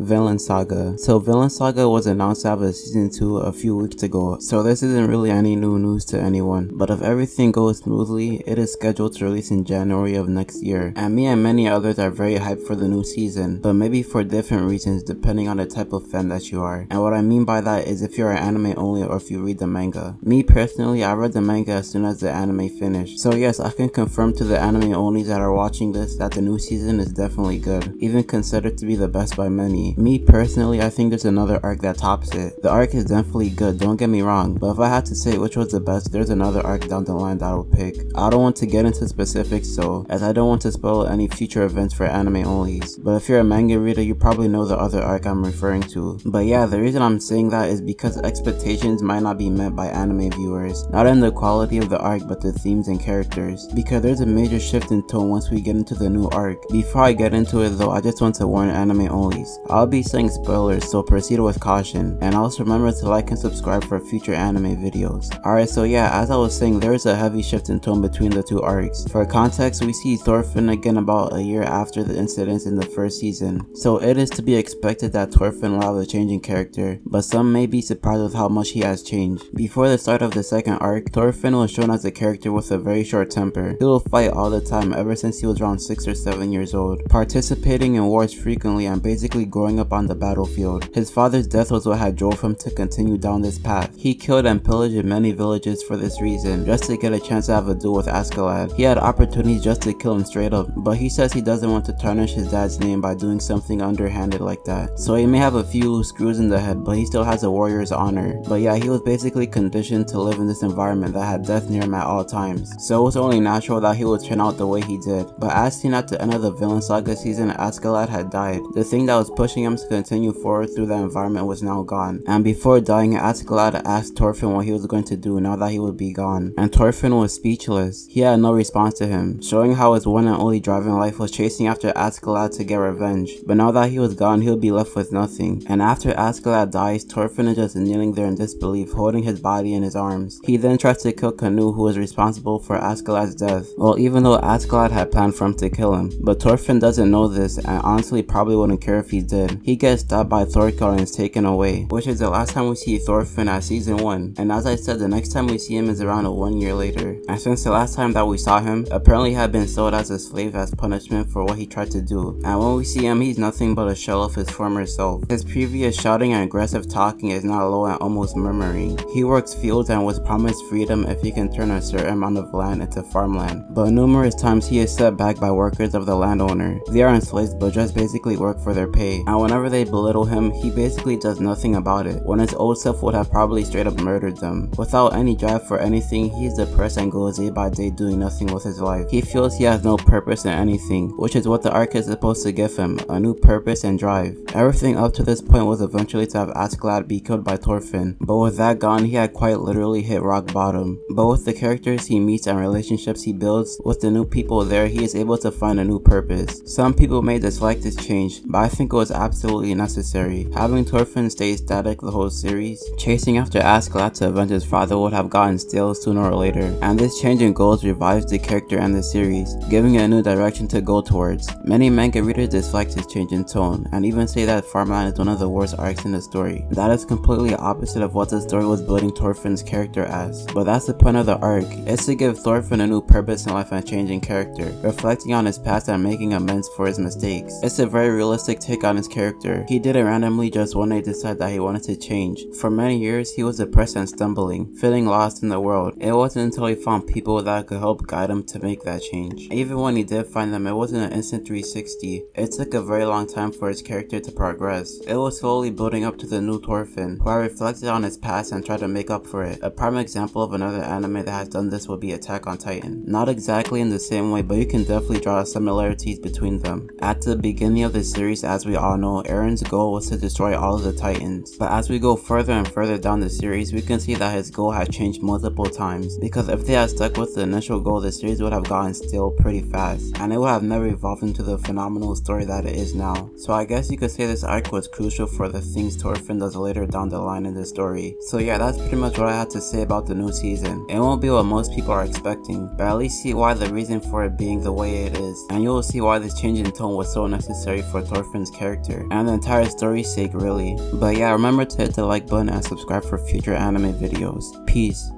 Vinland Saga. So Vinland Saga was announced to have a season 2 a few weeks ago, so this isn't really any new news to anyone, but if everything goes smoothly, it is scheduled to release in January of next year, and me and many others are very hyped for the new season, but maybe for different reasons depending on the type of fan that you are. And what I mean by that is if you're an anime only or if you read the manga. Me personally, I read the manga as soon as the anime finished, so yes, I can confirm to the anime onlys that are watching this that the new season is definitely good, even considered to be the best by many. Me personally, I think there's another arc that tops it. The arc is definitely good, don't get me wrong, but if I had to say which was the best, there's another arc down the line that I'll pick. I don't want to get into specifics though, as I don't want to spoil any future events for anime onlys, but if you're a manga reader, you probably know the other arc I'm referring to. But yeah, the reason I'm saying that is because expectations might not be met by anime viewers, not in the quality of the arc but the themes and characters, because there's a major shift in tone once we get into the new arc. Before I get into it though, I just want to warn anime onlys. I'll be saying spoilers, so proceed with caution, and also remember to like and subscribe for future anime videos. Alright, so yeah, as I was saying, there's a heavy shift in tone between the two arcs. For context, we see Thorfinn again about a year after the incidents in the first season, so it is to be expected that Thorfinn will have a change in character, but some may be surprised with how much he has changed. Before the start of the second arc, Thorfinn was shown as a character with a very short temper. He will fight all the time ever since he was around 6 or 7 years old, participating in wars frequently and basically growing up on the battlefield. His father's death was what had drove him to continue down this path. He killed and pillaged many villages for this reason, just to get a chance to have a duel with Askeladd. He had opportunities just to kill him straight up, but he says he doesn't want to tarnish his dad's name by doing something underhanded like that. So he may have a few loose screws in the head, but he still has a warrior's honor. But yeah, he was basically conditioned to live in this environment that had death near him at all times, so it was only natural that he would turn out the way he did. But as seen at the end of the Vinland Saga season, Askeladd had died. The thing that was pushing him to continue forward through the environment was now gone, and before dying, Askeladd asked Thorfinn what he was going to do now that he would be gone, and Thorfinn was speechless. He had no response to him, showing how his one and only drive in life was chasing after Askeladd to get revenge, but now that he was gone, he would be left with nothing. And after Askeladd dies, Thorfinn is just kneeling there in disbelief, holding his body in his arms. He then tries to kill Canute, who was responsible for Askeladd's death, well, even though Askeladd had planned for him to kill him. But Thorfinn doesn't know this, and honestly probably wouldn't care if he did. He gets stopped by Thorkell and is taken away, which is the last time we see Thorfinn at season 1, and as I said, the next time we see him is around 1 year later. And since the last time that we saw him, apparently he had been sold as a slave as punishment for what he tried to do, and when we see him, he's nothing but a shell of his former self. His previous shouting and aggressive talking is now low and almost murmuring. He works fields and was promised freedom if he can turn a certain amount of land into farmland, but numerous times he is set back by workers of the landowner. They are enslaved but just basically work for their pay, and whenever they belittle him, he basically does nothing about it, when his old self would have probably straight up murdered them. Without any drive for anything, he is depressed and goes day by day doing nothing with his life. He feels he has no purpose in anything, which is what the arc is supposed to give him, a new purpose and drive. Everything up to this point was eventually to have Askeladd be killed by Thorfinn, but with that gone, he had quite literally hit rock bottom. But with the characters he meets and relationships he builds, with the new people there, he is able to find a new purpose. Some people may dislike this change, but I think it was absolutely necessary. Having Thorfinn stay static the whole series, chasing after Askeladd to avenge his father would have gotten stale sooner or later, and this change in goals revives the character and the series, giving it a new direction to go towards. Many manga readers dislike this change in tone, and even say that Farmland is one of the worst arcs in the story. That is completely opposite of what the story was building Thorfinn's character as, but that's the point of the arc. It's to give Thorfinn a new purpose in life and change in character, reflecting on his past and making amends for his mistakes. It's a very realistic take on his character. He didn't randomly just one day decide that he wanted to change. For many years, he was depressed and stumbling, feeling lost in the world. It wasn't until he found people that could help guide him to make that change. Even when he did find them, it wasn't an instant 360. It took a very long time for his character to progress. It was slowly building up to the new Thorfinn, who had reflected on his past and tried to make up for it. A prime example of another anime that has done this would be Attack on Titan. Not exactly in the same way, but you can definitely draw similarities between them. At the beginning of the series, as we all know, Eren's goal was to destroy all of the Titans, but as we go further and further down the series, we can see that his goal has changed multiple times, because if they had stuck with the initial goal, the series would have gotten stale pretty fast, and it would have never evolved into the phenomenal story that it is now. So I guess you could say this arc was crucial for the things Thorfinn does later down the line in the story. So yeah, that's pretty much what I had to say about the new season. It won't be what most people are expecting, but at least see why the reason for it being the way it is, and you will see why this change in tone was so necessary for Thorfinn's character. character, and the entire story's sake really. But yeah, remember to hit the like button and subscribe for future anime videos. Peace.